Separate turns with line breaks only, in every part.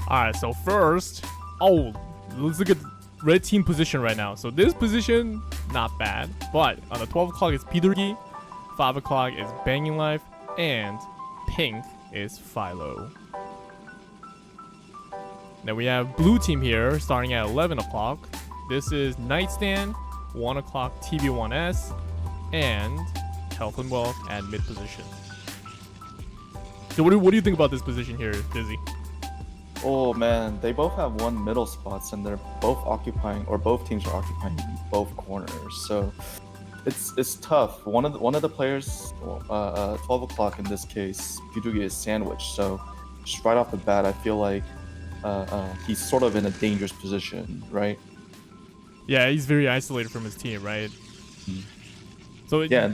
Alright, so first, let's look at red team position right now. So this position, not bad. But on the 12 o'clock is P3, 5 o'clock is Banging Life, and pink is Philo. Then we have blue team here starting at 11 o'clock. This is Nightstand, 1 o'clock TB1S, and Health and Wealth at mid position. So what do you think about this position here, Dizzy?
Oh man, they both have one middle spots and they're both occupying, or both teams are occupying both corners. So it's tough. One of the players, 12 o'clock in this case, Pidugi is sandwiched. So just right off the bat, I feel like he's sort of in a dangerous position, right?
Yeah, he's very isolated from his team, right? So
yeah,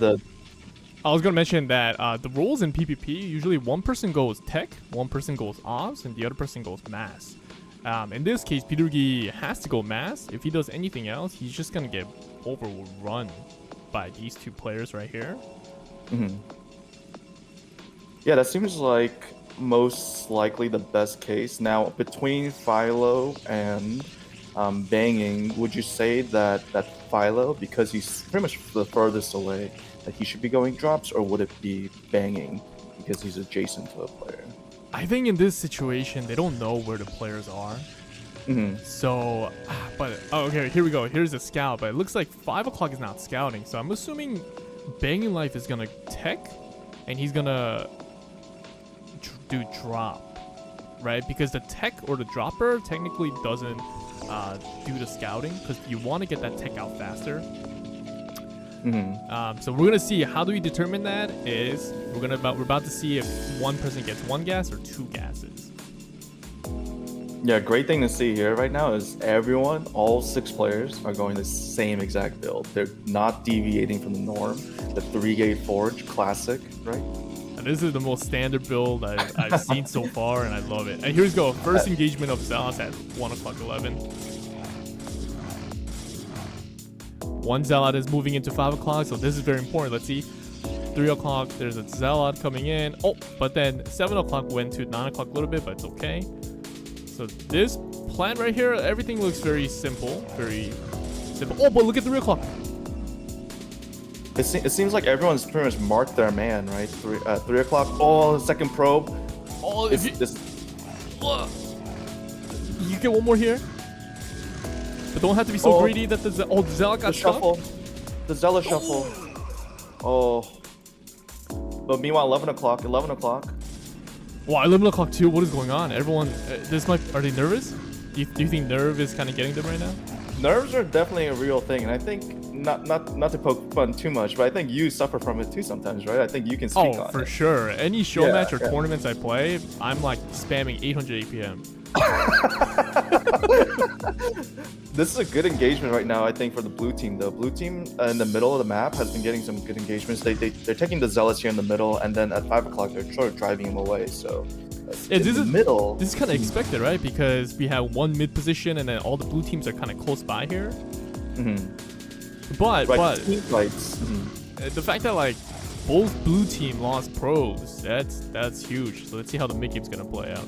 I was gonna mention that the roles in PvP usually one person goes tech, one person goes ops, and the other person goes mass. In this case, Pidugi has to go mass. If he does anything else, he's just gonna get overrun by these two players right here.
Yeah, that seems like most likely the best case. Now, between Philo and Banging, would you say that Philo, because he's pretty much the furthest away, that he should be going drops, or would it be Banging because he's adjacent to a player?
I think in this situation, they don't know where the players are. So, but okay, here we go. Here's a scout, but it looks like 5 o'clock is not scouting. So I'm assuming Banging Life is gonna tech, and he's gonna do drop, right? Because the tech or the dropper technically doesn't do the scouting, because you want to get that tech out faster. So we're gonna see how do we determine that. Is we're about to see if one person gets one gas or two gases.
Yeah, great thing to see here right now is everyone, all 6 players, are going the same exact build. They're not deviating from the norm. The 3-gate forge, classic, right?
And this is the most standard build I've seen so far, and I love it. And here's go. First engagement of Zealots at 1 o'clock 11. One Zealot is moving into 5 o'clock, so this is very important. Let's see. 3 o'clock, there's a Zealot coming in. Oh, but then 7 o'clock went to 9 o'clock a little bit, but it's okay. So this plan right here, everything looks very simple. Very simple. Oh, but look at 3 o'clock.
It seems like everyone's pretty much marked their man, right? 3 o'clock. Oh, second probe.
Oh, you get one more here. But don't have to be so greedy that the Zealot got
shuffle. The Zealot shuffle. Oh. But meanwhile, 11 o'clock.
Wow, 11 o'clock too. What is going on? Everyone, are they nervous? Do you think nerve is kind of getting them right now?
Nerves are definitely a real thing, and I think not to poke fun too much, but I think you suffer from it too sometimes, right? I think you can speak on it.
Oh, for sure. Any show match or tournaments I play, I'm like spamming 800 APM.
This is a good engagement right now, I think, for the blue team. The blue team in the middle of the map has been getting some good engagements. They're taking the Zealots here in the middle, and then at 5 o'clock they're sort of driving him away. So
yeah, this is kind of expected, right? Because we have one mid position, and then all the blue teams are kind of close by here. But
team fights.
The fact that like both blue team lost probes, that's huge. So let's see how the mid game's gonna play out.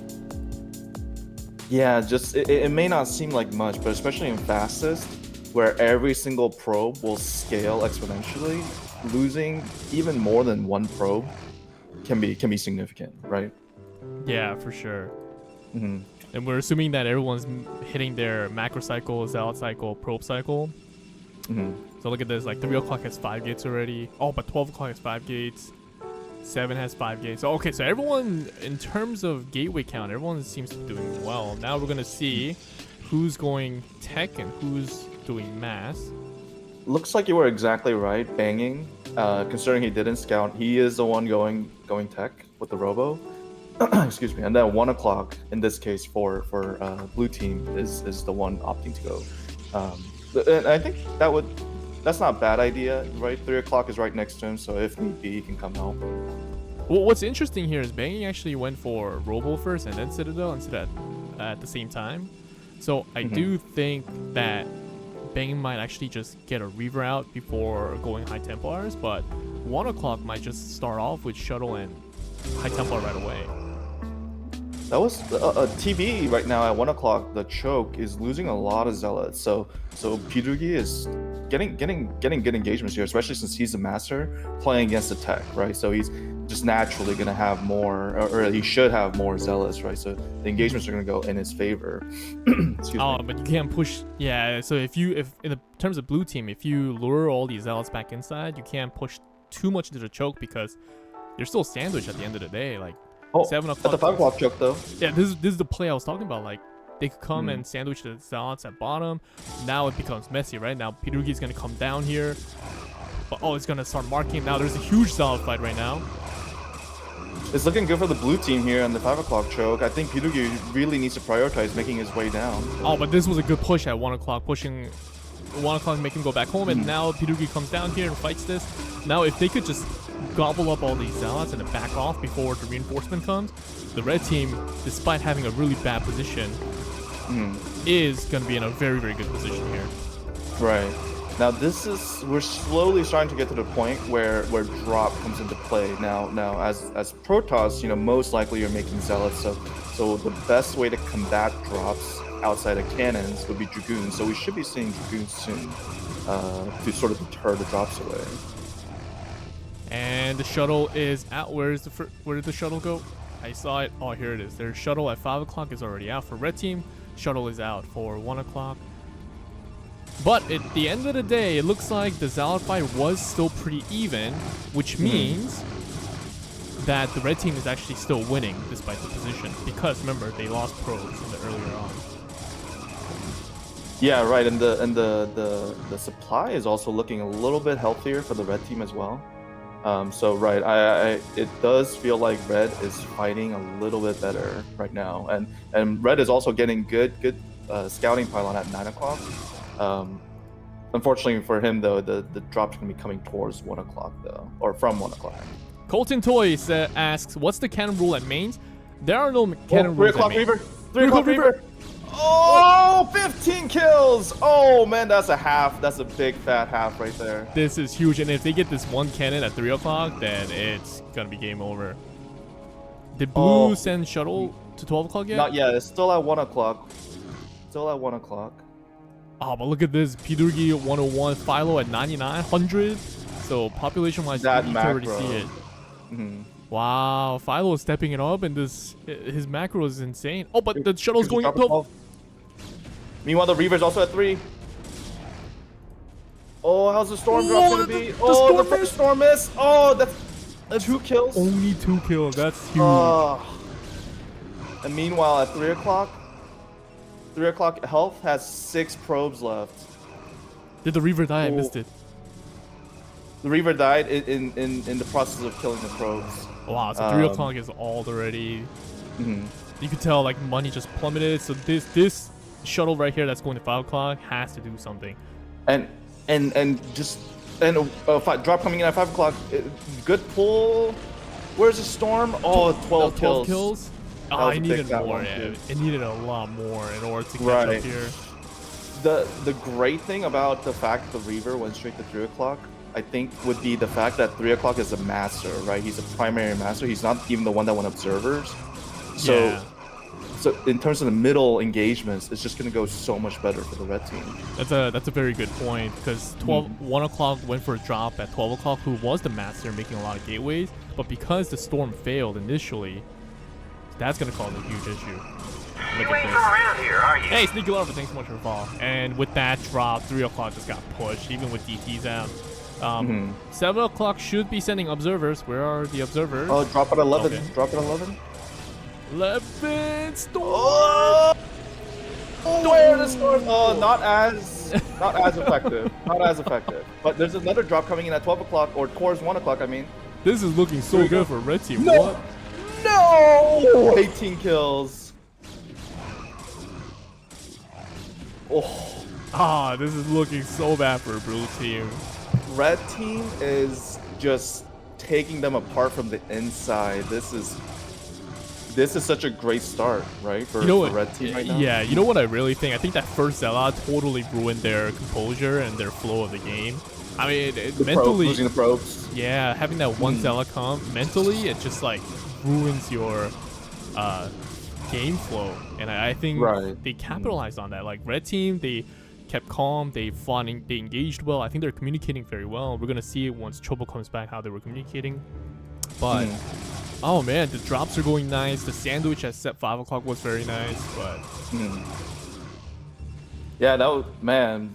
Yeah, just it may not seem like much, but especially in fastest, where every single probe will scale exponentially, losing even more than one probe can be significant, right?
Yeah, for sure. And we're assuming that everyone's hitting their macro cycle, Zealot cycle, probe cycle. So look at this, like 3 o'clock has 5 gates already. Oh, but 12 o'clock has 5 gates. 7 has 5 gates. So, okay, so everyone, in terms of gateway count, everyone seems to be doing well. Now we're going to see who's going tech and who's doing mass.
Looks like you were exactly right, Banging. Considering he didn't scout, he is the one going tech with the robo. Excuse me. And then 1 o'clock, in this case, for blue team, is the one opting to go. And I think that's not a bad idea, right? 3 o'clock is right next to him, so if need be, he can come help.
Well, what's interesting here is Banging actually went for Robo first and then Citadel instead at the same time. So I do think that Banging might actually just get a Reaver out before going High Templars, but 1 o'clock might just start off with Shuttle and High Templar right away.
That was TV right now at 1 o'clock. The choke is losing a lot of zealots. So Pirugi is getting good engagements here, especially since he's a master playing against the tech, right? So he's just naturally gonna have more, or he should have more zealots, right? So the engagements are gonna go in his favor. Excuse me.
But you can't push. Yeah. So if in the terms of blue team, if you lure all these zealots back inside, you can't push too much into the choke because you're still sandwiched at the end of the day. Like 7 o'clock.
At the 5 o'clock choke though.
Yeah, this is the play I was talking about. Like they could come and sandwich the zealots at bottom. Now it becomes messy, right? Now Pirugi's gonna come down here. But it's gonna start marking. Now there's a huge zealot fight right now.
It's looking good for the blue team here on the 5 o'clock choke. I think Pirugi really needs to prioritize making his way down.
But this was a good push at 1 o'clock, pushing 1 o'clock, making him go back home. And now Pirugi comes down here and fights this. Now if they could just gobble up all these zealots and then back off before the reinforcement comes, the red team, despite having a really bad position, is going to be in a very, very good position here.
Right. Now we're slowly starting to get to the point where drop comes into play. Now as Protoss, most likely you're making zealots, so the best way to combat drops outside of cannons would be dragoons. So we should be seeing dragoons soon to sort of deter the drops away.
And the shuttle is out. Where did the shuttle go? I saw it. Oh, here it is. Their shuttle at 5 o'clock is already out for red team. Shuttle is out for 1 o'clock. But at the end of the day, it looks like the zealot fight was still pretty even, which means that the red team is actually still winning despite the position. Because remember, they lost probes in the earlier on.
Yeah, right. And the supply is also looking a little bit healthier for the red team as well. So right, it does feel like red is fighting a little bit better right now, and red is also getting good scouting pylon at 9 o'clock. Unfortunately for him though, the drop's gonna be coming towards 1 o'clock though, or from 1 o'clock.
Colton Toys asks, "What's the cannon rule at mains?" There are no cannon rules at mains.
3 o'clock Reaver. Oh, 15 kills! Oh man, that's a half. That's a big fat half right there.
This is huge, and if they get this one cannon at 3 o'clock, then it's gonna be game over. Did blue send shuttle to 12 o'clock yet?
Not yet. It's still at 1 o'clock. Still at 1 o'clock.
But look at this. Pirugi 101, Philo at 9900. So population-wise, you can already see it. Wow, Philo is stepping it up, and his macro is insane. Oh, but the shuttle's going up.
Meanwhile, the Reaver's also at 3. Oh, how's the storm drop gonna be? The first storm miss. Oh, that's 2 kills.
Only 2 kills. That's huge.
And meanwhile, at 3 o'clock, 3 o'clock health has 6 probes left.
Did the Reaver die? I missed it.
The Reaver died in the process of killing the probes.
Wow, so 3 o'clock is all already. You could tell like money just plummeted. So this shuttle right here that's going to 5 o'clock has to do something.
And drop coming in at 5 o'clock. Good pull. Where's the storm? Oh, 12 kills.
I needed more. Yeah, it needed a lot more in order to catch up here.
The great thing about the fact that the Reaver went straight to 3 o'clock, I think, would be the fact that 3 o'clock is a master, right? He's a primary master. He's not even the one that went observers. So in terms of the middle engagements, it's just gonna go so much better for the red team.
That's a very good point, because 1 o'clock went for a drop at 12 o'clock, who was the master making a lot of gateways, but because the storm failed initially, that's gonna cause a huge issue.
You ain't from around here, are you?
Hey, Sneaky Larva, thanks so much for the follow. And with that drop, 3 o'clock just got pushed, even with DTs out. 7 o'clock should be sending observers. Where are the observers?
Oh, drop at 11.
Okay.
Drop at 11.
11 storm.
Where the storm? Oh, not as effective. Not as effective. But there's another drop coming in at 12 o'clock, or towards 1 o'clock. I mean.
This is looking so good for red team.
No.
What?
No! 18 kills.
This is looking so bad for blue team.
Red team is just taking them apart from the inside. This is such a great start, right? For red team right now.
Yeah, you know what I really think? I think that first Zealot totally ruined their composure and their flow of the game. I mean, mentally,
losing the probes.
Yeah, having that one Zealot come mentally, it just like ruins your game flow, and I think
Right.
they capitalized on that. Like red team, they kept calm, they fought, they engaged well. I think they're communicating very well. We're gonna see once Chobo comes back how they were communicating. But oh man, the drops are going nice. The sandwich at set 5 o'clock was very nice, but
Yeah, that was, man.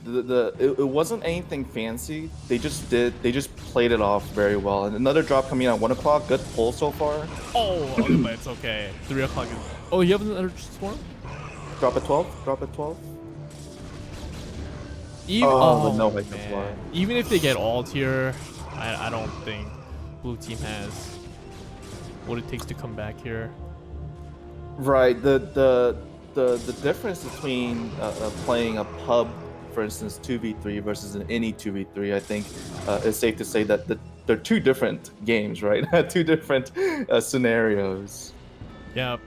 It wasn't anything fancy. They just played it off very well. And another drop coming out at 1 o'clock. Good pull so far.
oh, but it's okay. 3 o'clock is. Oh, you have another swarm?
Drop at 12. Drop at 12.
Even,
but no way to
man.
fly.
Even if they get ult here, I don't think blue team has what it takes to come back here.
Right. The difference between playing a pub, for instance, 2v3 versus an any 2v3, I think it's safe to say that they're two different games, right? Two different scenarios.
Yeah.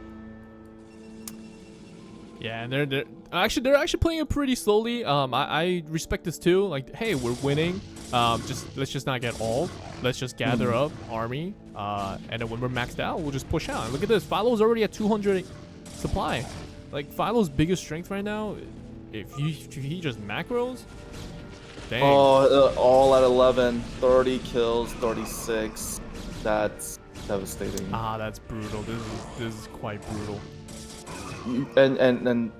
Yeah, and they're actually playing it pretty slowly. I respect this too. Like, hey, we're winning. Let's just not get ult. Let's just gather up army. And then when we're maxed out, we'll just push out. And look at this. Philo's already at 200 supply. Like Philo's biggest strength right now, if he just macros, dang.
Oh, all at 11, 30 kills, 36. That's devastating.
Ah, that's brutal. This is quite brutal.
And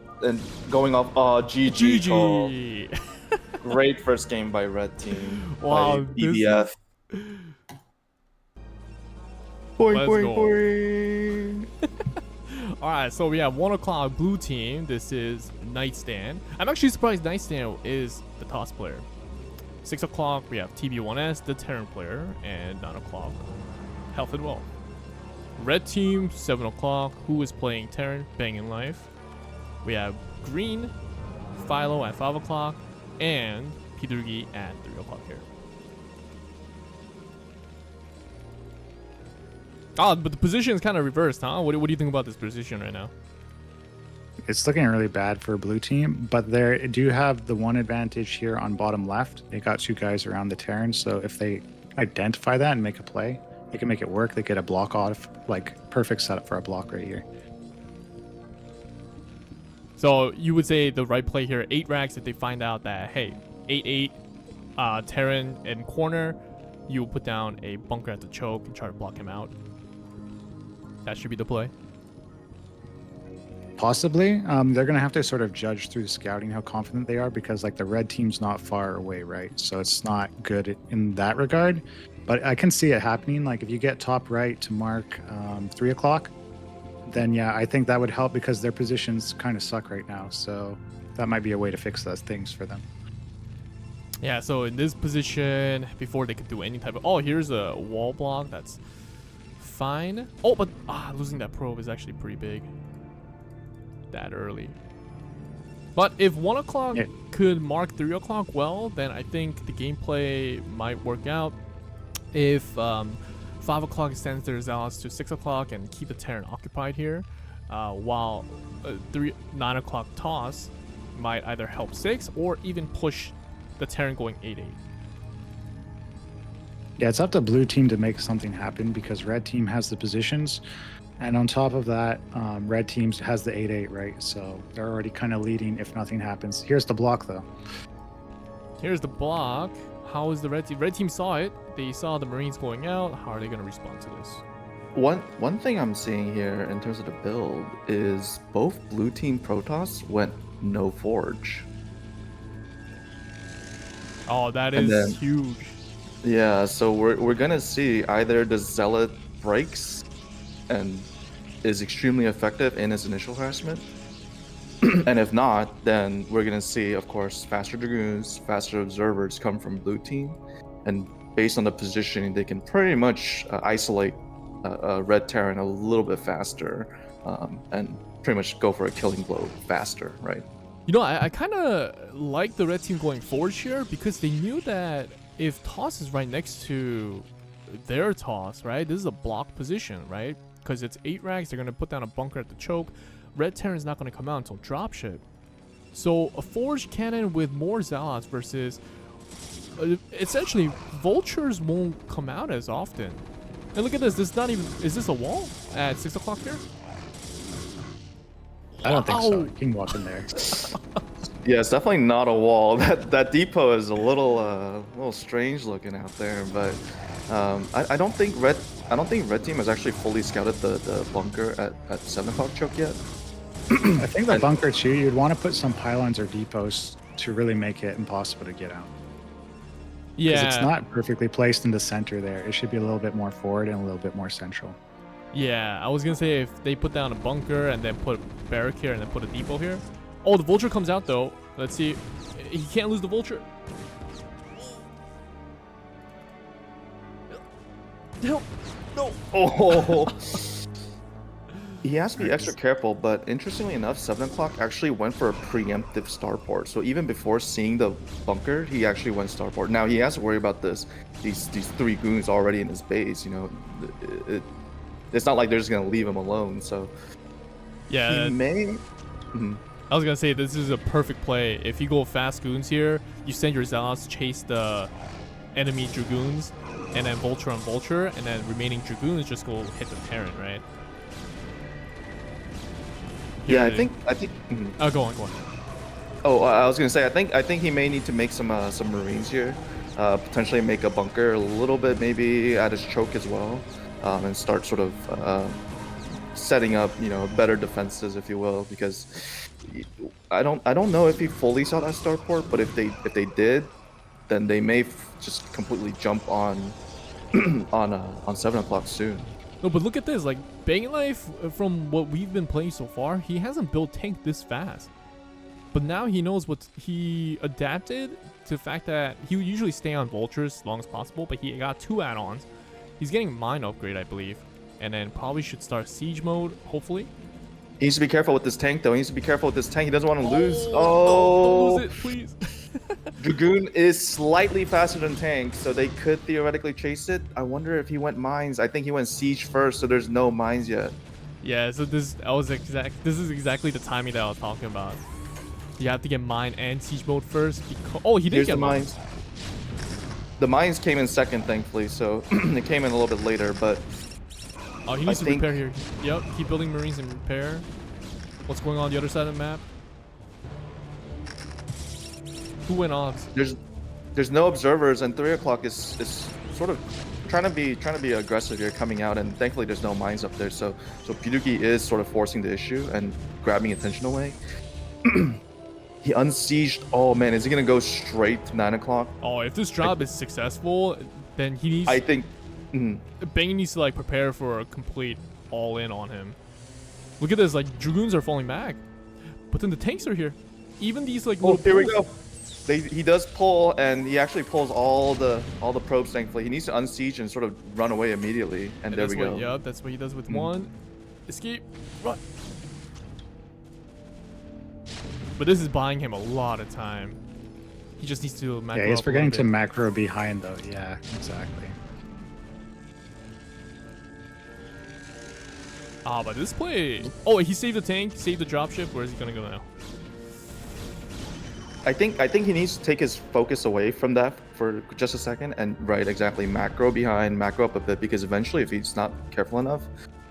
going off, GG.
GG.
Oh, great first game by red team.
Wow,
by BBF. Boing,
Let's
boing,
go.
boing.
All right, so we have 1 o'clock blue team. This is Nightstand. I'm actually surprised Nightstand is the toss player. 6 o'clock we have TB1S, the Terran player, and 9 o'clock Health and Wealth. Red team 7 o'clock. Who is playing Terran? Banging Life. We have green Philo at 5 o'clock and Pidurgi at 3 o'clock here. Oh, but the position is kind of reversed, huh? What do you think about this position right now?
It's looking really bad for blue team, but they do have the one advantage here on bottom left. They got 2 guys around the Terran, so if they identify that and make a play, they can make it work. They get a block off, like perfect setup for a block right here.
So you would say the right play here, 8 racks. If they find out that, hey, 8-8 Terran in corner, you will put down a bunker at the choke and try to block him out. That should be the play.
Possibly. They're going to have to sort of judge through the scouting how confident they are, because like the red team's not far away, right? So it's not good in that regard. But I can see it happening. Like if you get top right to mark 3 o'clock, then yeah, I think that would help, because their positions kind of suck right now. So that might be a way to fix those things for them.
Yeah, so in this position, before they could do any type of... Oh, here's a wall block. That's fine. Oh, but losing that probe is actually pretty big. That early. But if 1 o'clock could mark 3 o'clock well, then I think the gameplay might work out. If 5 o'clock extends their zealots to 6 o'clock and keep the Terran occupied here, while 9 o'clock toss might either help 6 or even push the Terran going 8-8.
Yeah, it's up to blue team to make something happen, because red team has the positions. And on top of that, red team has the 8-8, right? So they're already kind of leading if nothing happens. Here's the block, though.
Here's the block. How is the red team? Red team saw it. They saw the Marines going out. How are they going to respond to this?
One thing I'm seeing here in terms of the build is both blue team Protoss went no forge.
Oh, that is huge.
Yeah, so we're gonna see either the Zealot breaks and is extremely effective in its initial harassment, and if not, then we're gonna see, of course, faster Dragoons, faster Observers come from blue team, and based on the positioning, they can pretty much isolate Red Terran a little bit faster, and pretty much go for a killing blow faster, right?
You know, I kind of like the red team going forward here, because they knew that if toss is right next to their toss, right, this is a block position, right? Because it's 8 racks, they're going to put down a bunker at the choke. Red Terran's not going to come out until dropship. So a forged cannon with more zealots versus essentially vultures won't come out as often. And look at this, this is not even, is this a wall at 6 o'clock here?
I don't think so.
Oh.
You can walk in there.
Yeah, it's definitely not a wall. That depot is a little strange looking out there, but I don't think red team has actually fully scouted the bunker at 7 o'clock choke yet.
I think the bunker too, you'd want to put some pylons or depots to really make it impossible to get out. Because
Yeah.
it's not perfectly placed in the center there. It should be a little bit more forward and a little bit more central.
Yeah, I was gonna say if they put down a bunker and then put a barrack here and then put a depot here. Oh, the vulture comes out though. Let's see. He can't lose the vulture. No. No.
Oh. He has to be extra careful, but interestingly enough, 7 o'clock actually went for a preemptive starport. So even before seeing the bunker, he actually went starport. Now he has to worry about these 3 goons already in his base. You know, it's not like they're just gonna leave him alone. So
Yeah.
he may.
I was gonna say this is a perfect play. If you go fast goons here, you send your zealots chase the enemy dragoons, and then vulture on vulture, and then remaining dragoons just go hit the Terran, right?
Yeah,
Here
I think.
Oh, go on.
Oh, I was gonna say, I think he may need to make some Marines here, potentially make a bunker a little bit, maybe at his choke as well, and start sort of setting up, you know, better defenses, if you will, because I don't know if he fully saw that starport, but if they did, then they may just completely jump on 7 o'clock soon.
No, but look at this. Like, Banging Life, from what we've been playing so far, he hasn't built tank this fast. But now he knows what he adapted to the fact that he would usually stay on vultures as long as possible, but he got 2 add-ons. He's getting mine upgrade, I believe, and then probably should start siege mode, hopefully.
He needs to be careful with this tank, though. He needs to be careful with this tank. He doesn't want to lose.
Don't lose it, please.
Dragoon is slightly faster than tank, so they could theoretically chase it. I wonder if he went mines. I think he went siege first, so there's no mines yet.
Yeah, so this is exactly the timing that I was talking about. You have to get mine and siege mode first. Oh, he did
Here's
get
the
mines.
mines. The mines came in second, thankfully, so it came in a little bit later, but
Oh, he needs to
think-
repair here. Yep, keep building Marines and repair. What's going on the other side of the map? Who went odds?
there's no observers, and 3 o'clock is sort of trying to be aggressive here, coming out, and thankfully there's no mines up there, so Piduki is sort of forcing the issue and grabbing attention away. He unsieged. Oh man, is he gonna go straight to 9 o'clock?
Oh, if this job is successful, then he needs.
I think.
Bang needs to like prepare for a complete all-in on him. Look at this, like dragoons are falling back, but then the tanks are here. Even these like little.
Here we
pulls-
go. He does pull, and he actually pulls all the probes. Thankfully, he needs to unsiege and sort of run away immediately. And there
that's
we go.
Yep, that's what he does with one. Escape, run. But this is buying him a lot of time. He just needs to macro
Yeah, he's
up a
forgetting
little
to
bit.
macro behind though. Yeah, exactly.
Ah, but this play. Oh, he saved the tank, saved the dropship. Where is he gonna go now?
I think he needs to take his focus away from that for just a second, and exactly, macro behind, macro up a bit, because eventually, if he's not careful enough,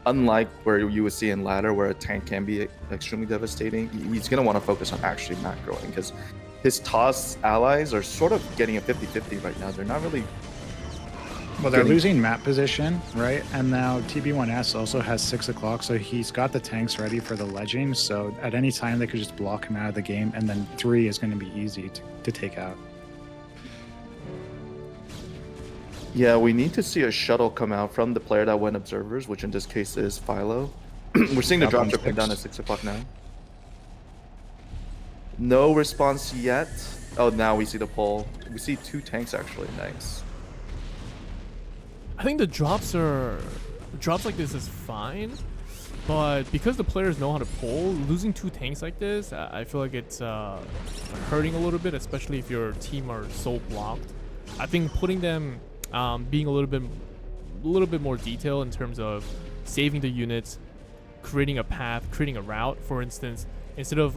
unlike where you would see in ladder where a tank can be extremely devastating, he's gonna want to focus on actually macroing, because his toss allies are sort of getting a 50-50 right now. They're not really.
Well, they're
getting-
losing map position, right? And now TB1S also has 6 o'clock, so he's got the tanks ready for the ledging. So at any time, they could just block him out of the game, and then 3 is going to be easy to take out.
Yeah, we need to see a shuttle come out from the player that went observers, which in this case is Philo. We're seeing the
Up on
dropship come
6.
down at 6 o'clock now. No response yet. Oh, now we see the pull. We see 2 tanks actually. Nice.
I think the drops like this is fine, but because the players know how to pull, losing 2 tanks like this, I feel like it's hurting a little bit, especially if your team are so blocked. I think putting them being a little bit more detailed in terms of saving the units, creating a path, creating a route. For instance, instead of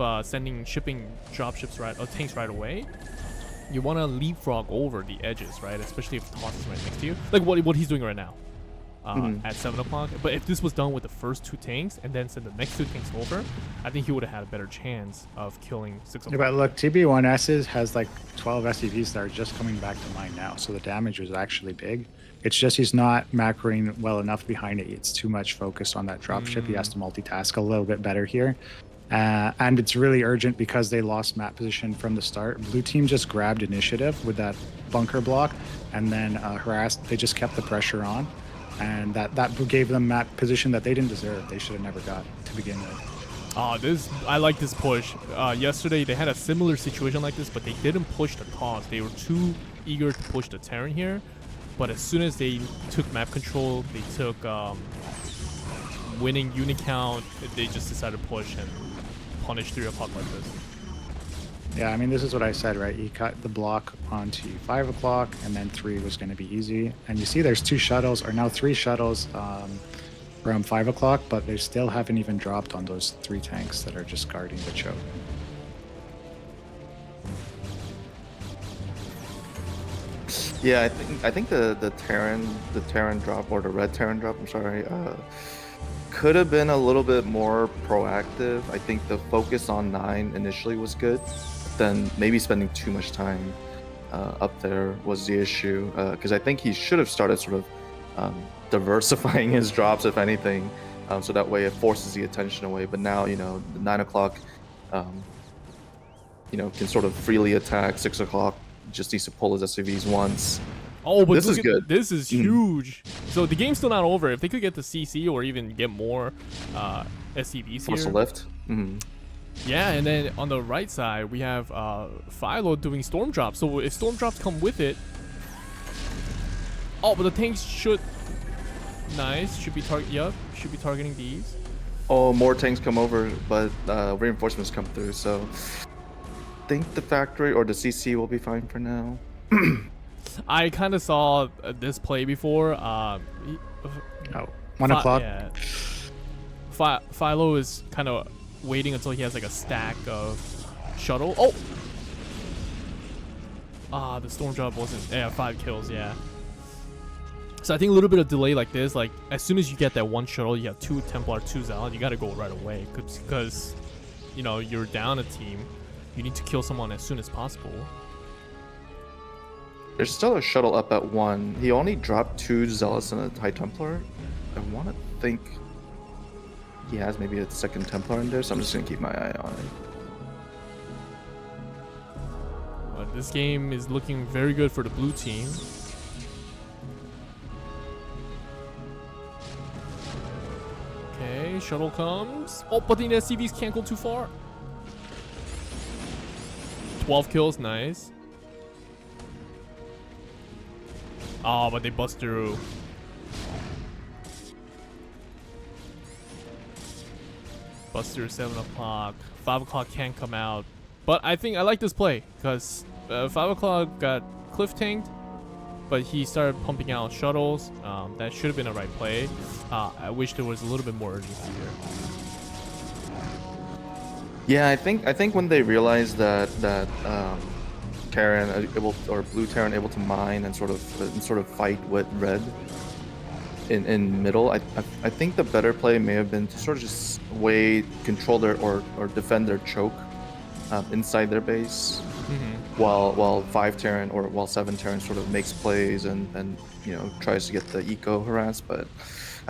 shipping dropships tanks right away, you want to leapfrog over the edges, right? Especially if Toss is right next to you. Like what he's doing right now. at 7 o'clock. But if this was done with the first 2 tanks and then send the next 2 tanks over, I think he would have had a better chance of killing 6
Yeah,
o'clock.
but look, TB1S has like 12 SCVs that are just coming back to mine now, so the damage was actually big. It's just he's not macroing well enough behind it. It's too much focus on that dropship. He has to multitask a little bit better here. And it's really urgent because they lost map position from the start. Blue team just grabbed initiative with that bunker block and then harassed. They just kept the pressure on. And that gave them map position that they didn't deserve. They should have never got to begin with.
I like this push. Yesterday they had a similar situation like this, but they didn't push the cause. They were too eager to push the Terran here. But as soon as they took map control, they took winning unit count, they just decided to push and punish 3 o'clock like this.
Yeah, I mean, this is what I said, right? You cut the block onto 5 o'clock, and then 3 was going to be easy. And you see there's 2 shuttles, or now 3 shuttles from 5 o'clock, but they still haven't even dropped on those 3 tanks that are just guarding the choke.
Yeah, I think the Terran drop, or the red Terran drop, I'm sorry, could have been a little bit more proactive. I think the focus on 9 initially was good, then maybe spending too much time up there was the issue, because I think he should have started sort of diversifying his drops, if anything, so that way it forces the attention away. But now, you know, the 9 o'clock, you know, can sort of freely attack. 6 o'clock just needs to pull his SCVs once.
Oh, but
this is good.
This is huge. So the game's still not over. If they could get the CC or even get more SCVs
Force
here.
a lift.
Yeah, and then on the right side we have Philo doing storm drops. So if storm drops come with it, oh, but the tanks should should be targeting these.
Oh, more tanks come over, but reinforcements come through. So I think the factory or the CC will be fine for now.
I
kind of saw this play before.
1 o'clock.
Yeah. Philo is kind of waiting until he has like a stack of shuttle. Oh! The storm drop wasn't. Yeah, 5 kills. Yeah. So I think a little bit of delay like this, like as soon as you get that 1 shuttle, you have 2 Templar, 2 Zealot, you gotta go right away, because you know you're down a team. You need to kill someone as soon as possible.
There's still a shuttle up at 1. He only dropped 2 Zealots and a High Templar. I want to think he has maybe a 2nd Templar in there, so I'm just going to keep my eye on it.
But this game is looking very good for the blue team. Okay, shuttle comes. Oh, but the SCVs can't go too far. 12 kills, nice. Oh, but they bust through. Bust through 7 o'clock. 5 o'clock can't come out. But I think I like this play because 5 o'clock got cliff tanked, but he started pumping out shuttles. That should have been a right play. I wish there was a little bit more urgency here.
Yeah, I think when they realized that Terran or blue Terran able to mine and sort of fight with red in middle, I think the better play may have been to sort of just control their or defend their choke inside their base, while 5 Terran or while 7 Terran sort of makes plays and you know tries to get the eco harass. But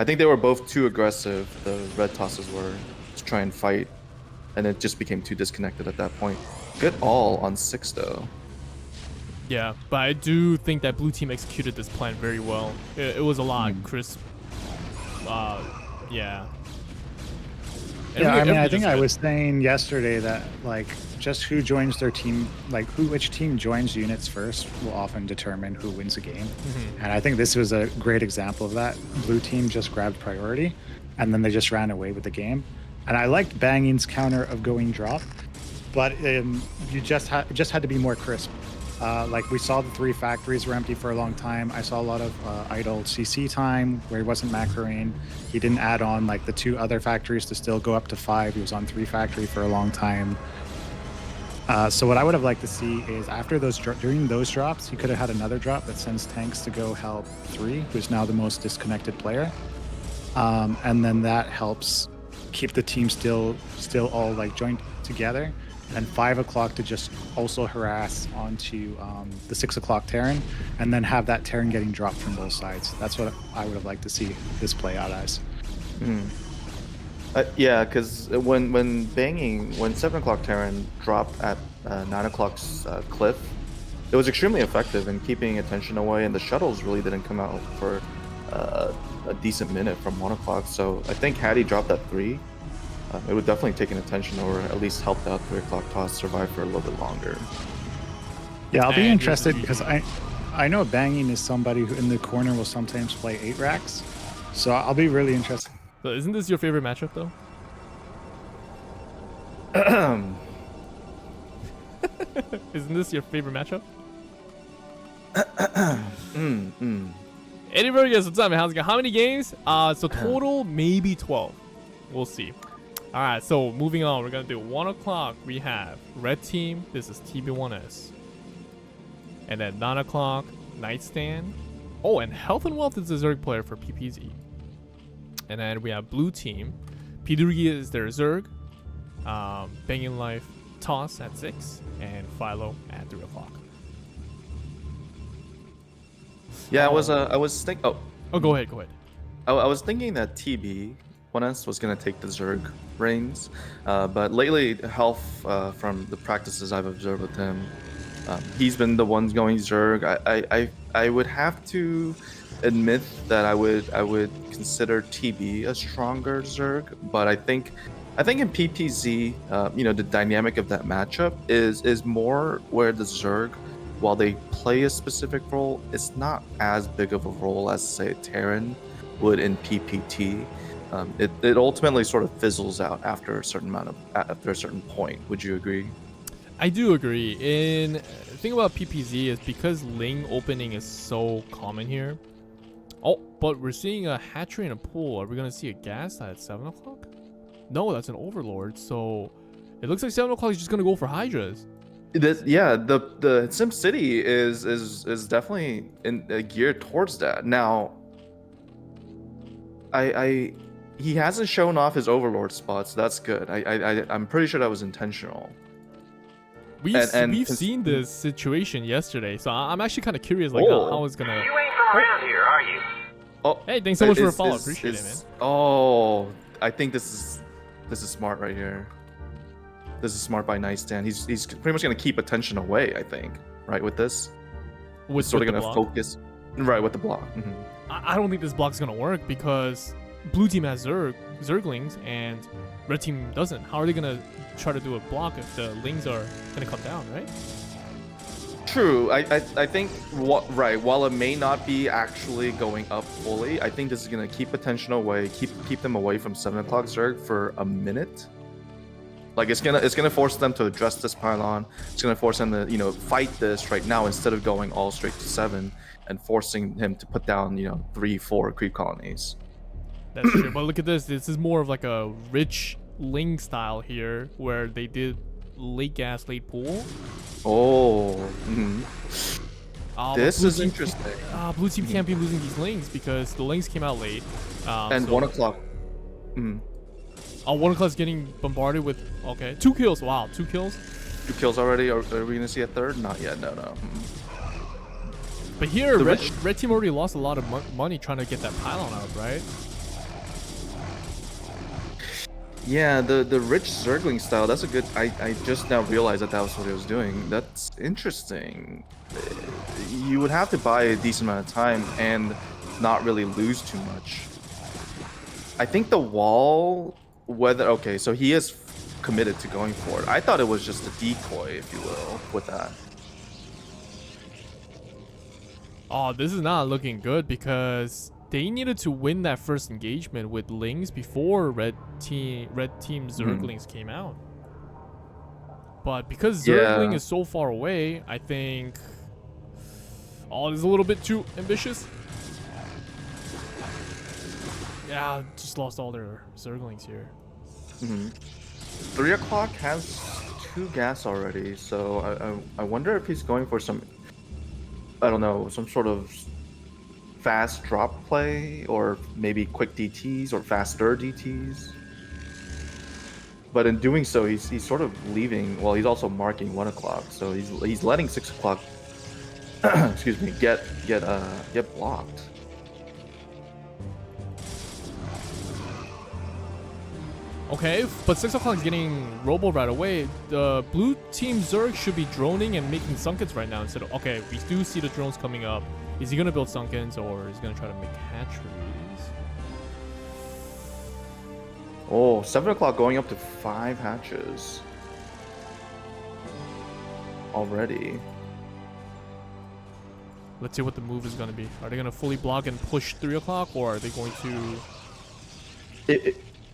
I think they were both too aggressive. The red tosses were to try and fight, and it just became too disconnected at that point. Good all on 6 though.
Yeah, but I do think that blue team executed this plan very well. It was a lot crisp. Yeah.
Yeah, I mean, I think I was saying yesterday that like just who joins their team, like which team joins units first will often determine who wins a game. And I think this was a great example of that. Blue team just grabbed priority, and then they just ran away with the game. And I liked Banging's counter of going drop, but you just had to be more crisp. Like we saw the 3 factories were empty for a long time. I saw a lot of idle CC time where he wasn't macroing. He didn't add on like the 2 other factories to still go up to 5. He was on 3 factory for a long time. So what I would have liked to see is after those during those drops, he could have had another drop that sends tanks to go help 3, who's now the most disconnected player, and then that helps keep the team still all like joined together. And 5 o'clock to just also harass onto the 6 o'clock Terran, and then have that Terran getting dropped from both sides. That's what I would have liked to see this play out as.
Yeah, because when 7 o'clock Terran dropped at 9 o'clock's cliff, it was extremely effective in keeping attention away, and the shuttles really didn't come out for a decent minute from 1 o'clock. So I think had he dropped at 3, it would definitely taken attention, or at least helped out 3 o'clock toss survive for a little bit longer.
Yeah, I'll be interested because I know Banging is somebody who in the corner will sometimes play 8 racks, so I'll be really interested.
So isn't this your favorite matchup though? Isn't this your favorite matchup? Eddie Burgess, what's up, man? How's it going? How many games? So total maybe 12. We'll see. All right, so moving on, we're gonna do 1 o'clock. We have red team. This is TB1S, and then 9 o'clock Nightstand. Oh, and Health and Wealth is the Zerg player for PPZ. And then we have blue team. Pidurgi is their Zerg. Banging Life Toss at 6, and Philo at 3 o'clock.
Yeah, I was thinking.
Oh, go ahead.
I was thinking that TB1S was gonna take the Zerg reins, but lately, Health, from the practices I've observed with him, he's been the one going Zerg. I would have to admit that I would consider TB a stronger Zerg, but I think in PPZ, the dynamic of that matchup is more where the Zerg, while they play a specific role, it's not as big of a role as, say, Terran would in PPT. It ultimately sort of fizzles out after a certain point. Would you agree?
I do agree. The thing about PPZ is because Ling opening is so common here. Oh, but we're seeing a hatchery and a pool. Are we gonna see a gas at 7 o'clock? No, that's an Overlord. So it looks like 7 o'clock is just gonna go for Hydras.
The Sim City is definitely geared towards that. Now, he hasn't shown off his Overlord spots. So that's good. I'm pretty sure that was intentional.
We've seen this situation yesterday, so I'm actually kind of curious, like how it's gonna.
You ain't from around here, are you?
Oh,
hey, thanks so much for the follow. Appreciate it, man.
Oh, I think this is smart right here. This is smart by Nightstand. He's pretty much gonna keep attention away, I think, right? With this,
With
sort of
the
gonna
block?
focus, right, with the block. Mm-hmm.
I don't think this block's gonna work because blue team has Zerglings and red team doesn't. How are they gonna try to do a block if the Lings are gonna come down, right?
True. I think while it may not be actually going up fully, I think this is gonna keep attention away, keep them away from 7 o'clock Zerg for a minute. Like it's gonna force them to address this pylon. It's gonna force them to fight this right now instead of going all straight to 7 and forcing him to put down 3-4 creep colonies.
That's true. But look at this. This is more of like a rich Ling style here, where they did late gas, late pool.
Oh. Mm-hmm. This is
team
interesting.
Blue team can't be losing these Lings because the Lings came out late.
And
so,
1 o'clock. Mm-hmm.
1 o'clock's getting bombarded with 2 kills. Wow, 2 kills.
2 kills already. Are we gonna see a third? Not yet. No.
But here, red team already lost a lot of money trying to get that pylon out, right?
Yeah, the rich Zergling style, that's a good... I just now realized that was what he was doing. That's interesting. You would have to buy a decent amount of time and not really lose too much. I think the wall... Okay, so he is committed to going for it. I thought it was just a decoy, if you will, with that.
Oh, this is not looking good because they needed to win that first engagement with Lings before red team Zerglings came out. But because Zergling is so far away, I think this is a little bit too ambitious. Yeah, just lost all their Zerglings here.
3 o'clock has 2 gas already, so I wonder if he's going for some, I don't know, some sort of fast drop play, or maybe quick DTs or faster DTs. But in doing so, he's sort of leaving. Well, he's also marking 1 o'clock, so he's letting 6 o'clock. Excuse me, get blocked.
Okay, but 6 o'clock is getting robo right away. The blue team Zerg should be droning and making sunkens right now instead of. Okay, we do see the drones coming up. Is he gonna build sunkens or is he gonna try to make hatcheries?
Oh, 7 o'clock going up to 5 hatches already.
Let's see what the move is gonna be. Are they gonna fully block and push 3 o'clock, or are they going to?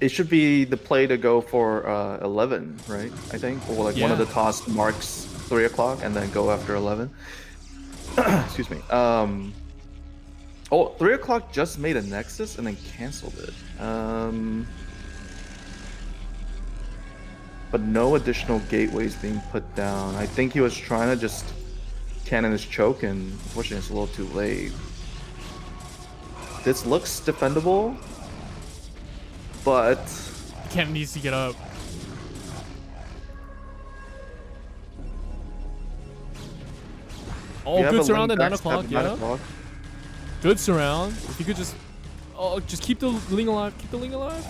It should be the play to go for 11, right? I think, or like one of the toss marks 3 o'clock and then go after 11. Excuse me. Oh, 3 o'clock just made a nexus and then canceled it. But no additional gateways being put down. I think he was trying to just cannon his choke, and unfortunately it's a little too late. This looks defendable, but
Cannon needs to get up. Oh, good surround at 9 o'clock, yeah. Good surround. If you could just, just keep the Ling alive. Keep the Ling alive.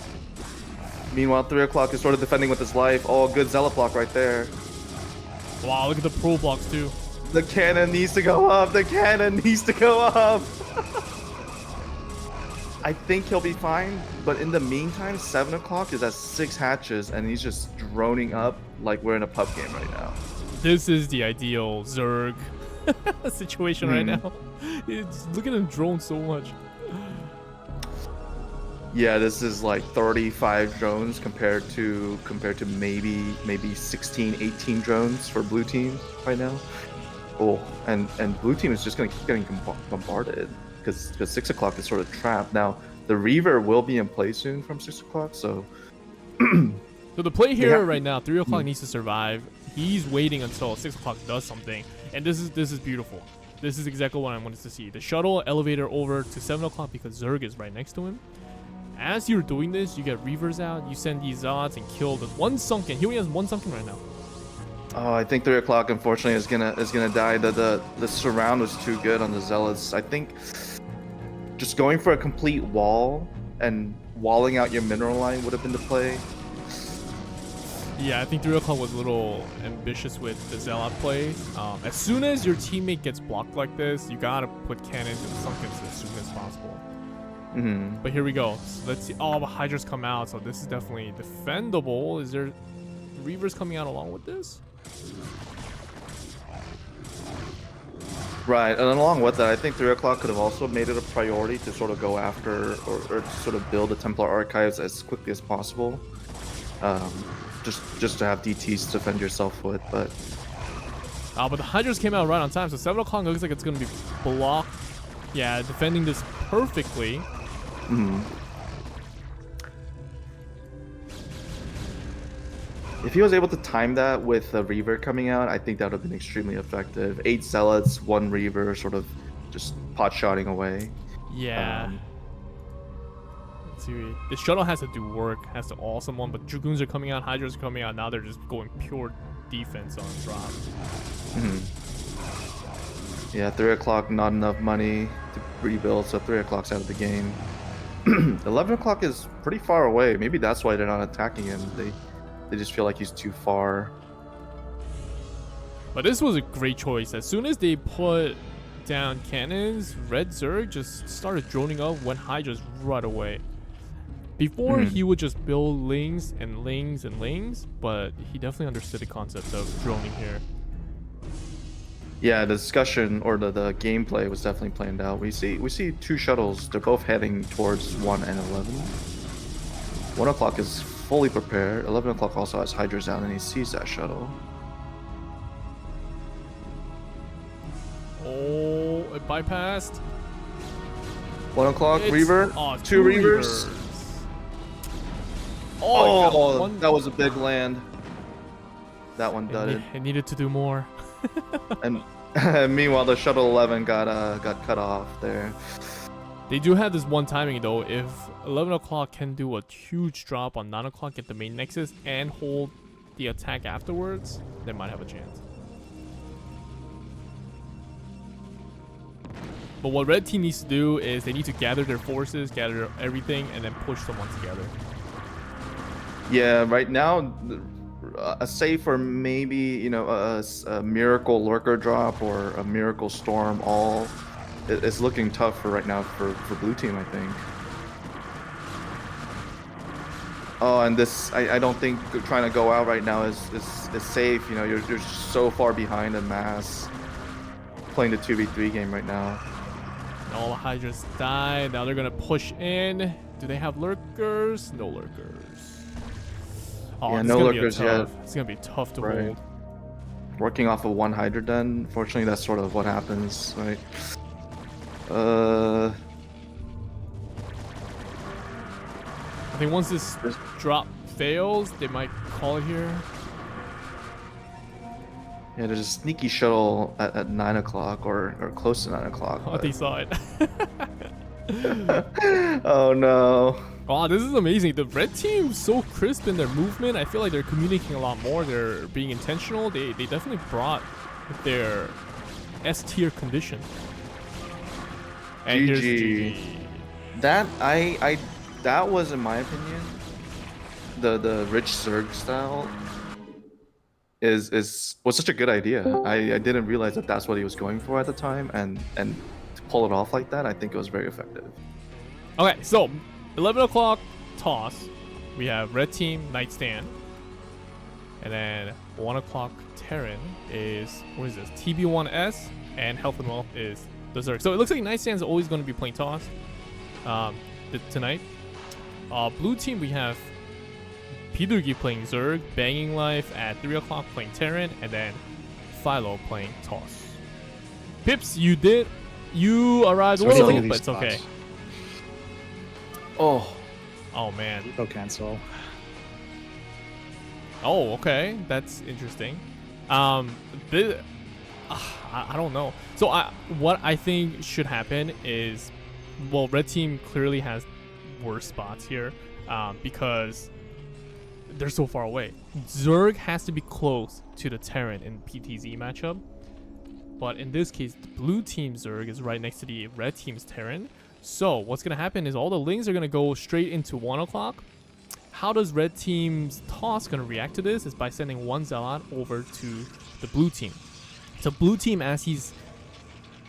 Meanwhile, 3 o'clock is sort of defending with his life. Oh, good Zealot block right there.
Wow, look at the pro blocks too.
The cannon needs to go up. The cannon needs to go up. I think he'll be fine, but in the meantime, 7 o'clock is at 6 hatches, and he's just droning up like we're in a pub game right now.
This is the ideal Zerg situation right now. Look at him drone so much.
Yeah, this is like 35 drones compared to maybe 16, 18 drones for blue team right now. Oh, and blue team is just gonna keep getting bombarded because 6 o'clock is sort of trapped. Now the Reaver will be in play soon from 6 o'clock, so.
So the play here right now, 3 o'clock needs to survive. He's waiting until 6 o'clock does something, and this is beautiful. This is exactly what I wanted to see. The shuttle elevator over to 7 o'clock because Zerg is right next to him. As you're doing this, you get Reavers out, you send these Zods and kill the 1 sunken. He only has 1 sunken right now.
Oh, I think 3 o'clock unfortunately is gonna die. The surround was too good on the Zealots. I think just going for a complete wall and walling out your mineral line would have been the play.
Yeah, I think 3 o'clock was a little ambitious with the Zealot play. As soon as your teammate gets blocked like this, you gotta put cannons and sunkens as soon as possible. But here we go. So let's see. Oh, the Hydras come out, so this is definitely defendable. Is there Reavers coming out along with this?
Right, and along with that, I think 3 o'clock could have also made it a priority to sort of go after or to sort of build the Templar archives as quickly as possible. Just to have DTs to defend yourself with, but.
But the Hydras came out right on time, so 7 o'clock looks like it's gonna be blocked. Yeah, defending this perfectly.
If he was able to time that with a Reaver coming out, I think that would have been extremely effective. 8 Zealots, 1 Reaver, sort of just pot-shotting away.
Yeah. Let's see. The shuttle has to do work, has to awesome one, but Dragoons are coming out, Hydras are coming out, now they're just going pure defense on drop.
Yeah, 3 o'clock, not enough money to rebuild, so 3 o'clock's out of the game. 11 o'clock is pretty far away. Maybe that's why they're not attacking him. They just feel like he's too far.
But this was a great choice. As soon as they put down cannons, Red Zerg just started droning up, went Hydras right away. Before, he would just build Lings and Lings and Lings, but he definitely understood the concept of droning here.
Yeah, the discussion or the gameplay was definitely planned out. We see 2 shuttles. They're both heading towards 1 and 11. 1 o'clock is fully prepared. 11 o'clock also has Hydras down, and he sees that shuttle.
Oh, it bypassed.
1 o'clock, Reaver.
Oh,
2 Reavers.
Oh,
that was a big land. That one dudded.
It needed to do more.
And meanwhile, the Shuttle 11 got cut off there.
They do have this one timing though. If 11 o'clock can do a huge drop on 9 o'clock, get the main nexus, and hold the attack afterwards, they might have a chance. But what red team needs to do is they need to gather their forces, gather everything, and then push someone together.
Yeah, right now, a safe or maybe, you know, a miracle lurker drop or a miracle storm all is looking tough for right now for blue team, I think. Oh, and this, I don't think trying to go out right now is safe. You know, you're so far behind in mass playing the 2v3 game right now.
All the Hydras died. Now they're gonna push in. Do they have lurkers? No lurkers. Oh,
Yeah,
this
no
is gonna be
lurkers
tough.
yet.
It's gonna be tough to
Right.
hold.
Working off of one Hydra den, fortunately that's sort of what happens, right?
I think once this drop fails, they might call it here.
Yeah, there's a sneaky shuttle at 9 o'clock or close to 9 o'clock.
Oh, they saw it.
Oh no.
Wow, this is amazing. The red team's so crisp in their movement. I feel like they're communicating a lot more. They're being intentional. They definitely brought their S tier condition. And here's
GG.
GG.
That was, in my opinion, the rich Zerg style was such a good idea. I didn't realize that that's what he was going for at the time, and to pull it off like that, I think it was very effective.
Okay, so 11 o'clock toss. We have red team nightstand, and then 1 o'clock Terran is, what is this? TB1S, and Health and Wealth is the Zerg. So it looks like nightstand's always going to be playing toss tonight. Blue team, we have Pidurgi playing Zerg, Banging Life at 3 o'clock playing Terran, and then Philo playing toss. Pips, you arrived
So what do you
early,
think of
but
these
it's okay.
spots?
Oh,
Man.
Go cancel.
Oh, okay. That's interesting. I don't know. So what I think should happen is, well, red team clearly has worse spots here because they're so far away. Zerg has to be close to the Terran in PTZ matchup. But in this case, the blue team Zerg is right next to the red team's Terran. So what's going to happen is all the lings are going to go straight into 1 o'clock. How does red team's toss going to react to this is by sending one Zealot over to the blue team. So blue team, as he's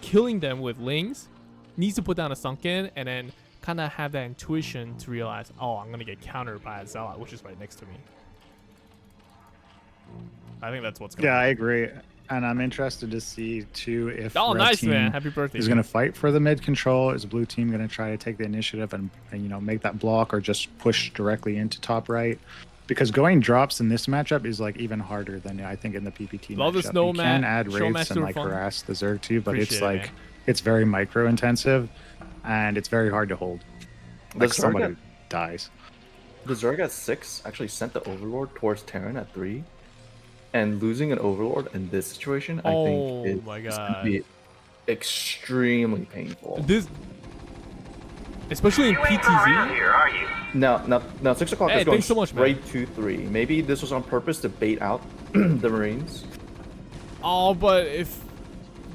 killing them with lings, needs to put down a sunken and then kind of have that intuition to realize, oh, I'm going to get countered by a Zealot, which is right next to me. I think that's what's going to
Yeah, I agree. And I'm interested to see too if
Oh,
red
nice,
team
man. Happy birthday.
is going to fight for the mid control. Is blue team going to try to take the initiative and you know make that block or just push directly into top right? Because going drops in this matchup is like even harder than I think in the PPT
Love
matchup.
the snow,
you can
Matt.
add
Show
wraiths and
master
like
fun.
harass the Zerg too, but
Appreciate
it's
it,
like
man.
it's very micro intensive and it's very hard to hold. Like
Zerg
somebody
at-
dies.
The Zerg at 6 actually sent the Overlord towards Terran at 3. And losing an Overlord in this situation, I
Oh
think
my
is going
God.
to be extremely painful.
This, especially in
You ain't from around
PTZ.
here, are you?
Now 6 o'clock
Hey,
is going
thanks so much, man.
straight to 3. Maybe this was on purpose to bait out the Marines.
Oh, but if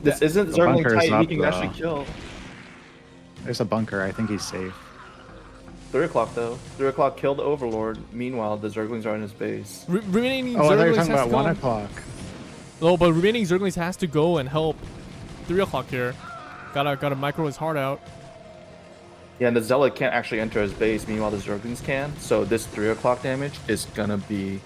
This isn't
The
Zergling
bunker is
tight,
up,
he can actually kill.
There's a bunker. I think he's safe.
3 o'clock though. 3 o'clock killed the Overlord. Meanwhile, the Zerglings are in his base.
remaining
Oh, I thought you were
Zerglings
talking
has
about
to
1
go.
o'clock.
No, but remaining Zerglings has to go and help 3 o'clock here. Gotta micro his heart out.
Yeah, and the Zealot can't actually enter his base. Meanwhile, the Zerglings can. So this 3 o'clock damage is gonna be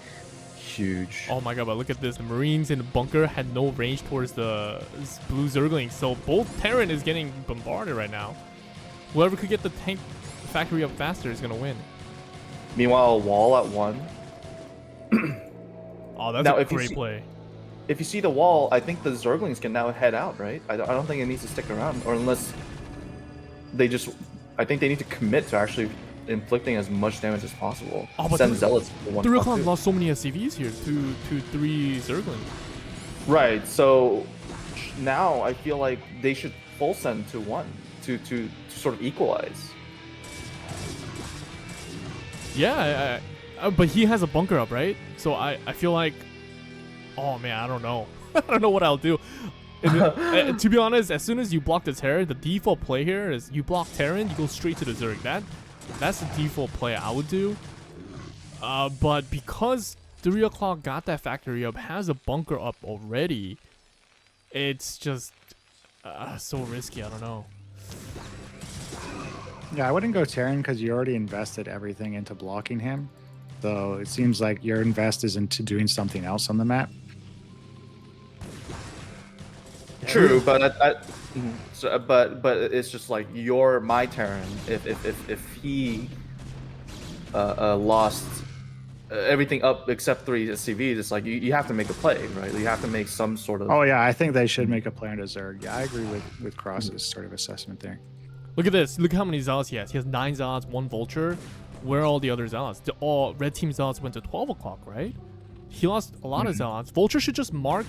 huge.
Oh my god, but look at this. The Marines in the bunker had no range towards the blue Zerglings. So both Terran is getting bombarded right now. Whoever could get the tank factory up faster is gonna win.
Meanwhile, a wall at 1.
Oh, that's
Now,
a
if you
great
see-
play.
If you see the wall, I think the Zerglings can now head out, right? I don't think it needs to stick around, or unless they just, I think they need to commit to actually inflicting as much damage as possible.
Oh, but
Send
three-
Zealots to 1
3
o'clock
o'clock
too.
lost so many SCVs here to 3 Zerglings.
Right. So now I feel like they should full send to 1 to sort of equalize.
Yeah, but he has a bunker up, right? So I feel like, oh man, I don't know. I don't know what I'll do. To be honest, as soon as you block the Terran, the default play here is you block Terran, you go straight to the Zerg. That's the default play I would do. But because 3 o'clock got that factory up, has a bunker up already, it's just so risky. I don't know.
Yeah, I wouldn't go Terran because you already invested everything into blocking him. So it seems like your invest is into doing something else on the map.
True, but but it's just like you're my Terran. If he lost everything up except 3 SCVs, it's like you have to make a play, right? You have to make some sort of.
Oh yeah, I think they should make a plan to Zerg. Yeah, I agree with Cross's sort of assessment there.
Look at this. Look how many Zealots he has. He has 9 Zealots, 1 Vulture. Where are all the other Zealots? All Red Team Zealots went to 12 o'clock, right? He lost a lot of Zealots. Vulture should just mark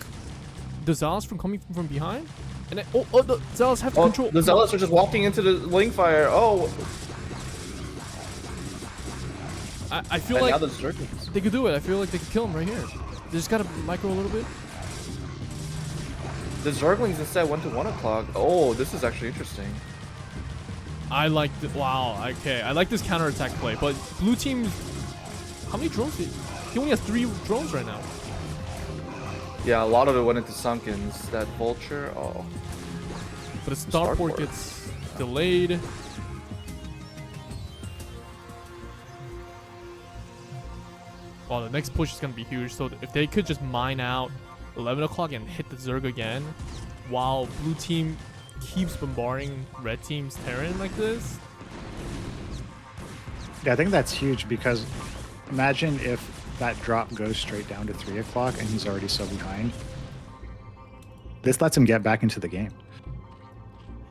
the Zealots from coming from behind. And then, the Zealots have to control.
The Zealots are just walking into the wing fire. Oh,
I feel
and
like
now the Zerglings.
they could do it. I feel like they could kill him right here. They just gotta micro a little bit.
The Zerglings instead went to 1 o'clock. Oh, this is actually interesting.
I like the wow. Okay, I like this counterattack play. But blue team, how many drones? He only has 3 drones right now.
Yeah, a lot of it went into Sunkens. That Vulture. Oh,
But a starport
Starport.
gets delayed. Well, the next push is gonna be huge. So if they could just mine out 11 o'clock and hit the Zerg again, while blue team keeps bombarding red team's Terran like this.
Yeah, I think that's huge because imagine if that drop goes straight down to 3 o'clock and he's already so behind. This lets him get back into the game.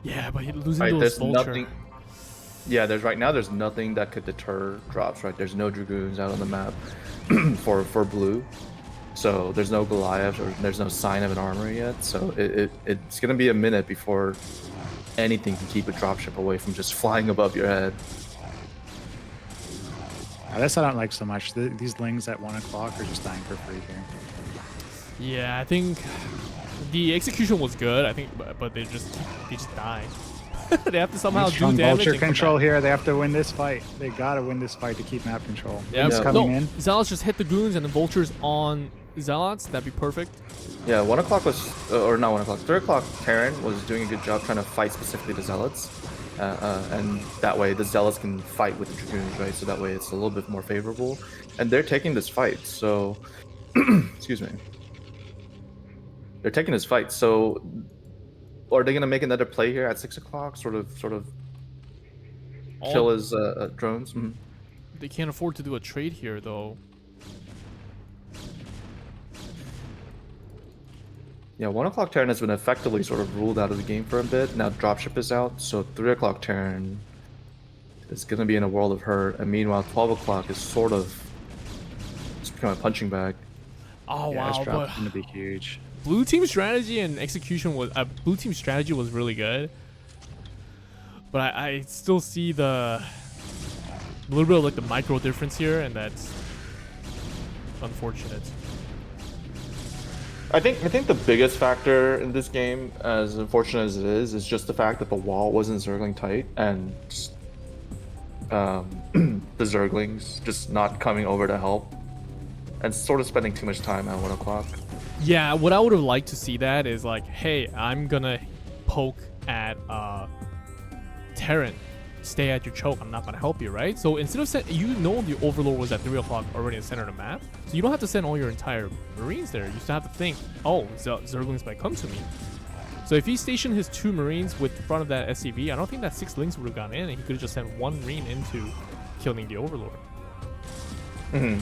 Yeah, but losing
right.
to
There's
his Vulture.
nothing. Yeah, there's nothing that could deter drops. Right. There's no Dragoons out on the map for blue. So there's no Goliath or there's no sign of an armory yet. So it's gonna be a minute before anything can keep a dropship away from just flying above your head.
This I don't like so much. These lings at 1 o'clock are just dying for free here.
Yeah, I think the execution was good. I think, but they just die. They have to somehow do
Strong
damage.
Vulture
and come
control
back.
here. They have to win this fight. They gotta win this fight to keep map control.
Yeah,
He's
Yeah.
coming
no,
in.
Zealots just hit the goons and the Vultures on Zealots. That'd be perfect.
Yeah, 1 o'clock was, or not 1 o'clock, 3 o'clock Terran was doing a good job trying to fight specifically the Zealots. And that way the Zealots can fight with the Dragoons, right? So that way it's a little bit more favorable. And they're taking this fight, so... excuse me. They're taking this fight, so... Are they going to make another play here at 6 o'clock? Sort of kill his drones? Mhm.
They can't afford to do a trade here, though.
Yeah, 1 o'clock Terran has been effectively sort of ruled out of the game for a bit. Now dropship is out, so 3 o'clock Terran is going to be in a world of hurt. And meanwhile, 12 o'clock is sort of it's become a punching bag.
Oh
Yeah, this
wow,
drop's
but
gonna be huge.
blue team strategy and execution was blue team strategy was really good. But I still see a little bit of like the micro difference here, and that's unfortunate.
I think the biggest factor in this game, as unfortunate as it is just the fact that the wall wasn't Zergling tight and the Zerglings just not coming over to help and sort of spending too much time at 1 o'clock.
Yeah, what I would have liked to see that is like, hey, I'm gonna poke at Terran. Stay at your choke. I'm not gonna help you, right? So instead of the Overlord was at 3 o'clock already in the center of the map, so you don't have to send all your entire Marines there. You still have to think, oh, Zerglings might come to me. So if he stationed his 2 Marines with front of that SCV, I don't think that 6 links would have gone in, and he could have just sent 1 Marine into killing the Overlord.
Mm-hmm.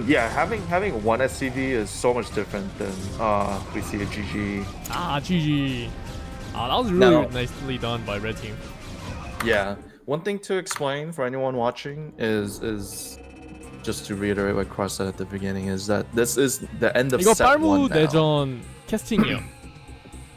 Yeah, having 1 SCV is so much different than we see a GG.
Ah, GG. That was really
No.
nicely done by red team.
Yeah, One thing to explain for anyone watching is just to reiterate what Cross said at the beginning is that this is the end of
이거
set one
빨무
now.
내전 캐스팅이요.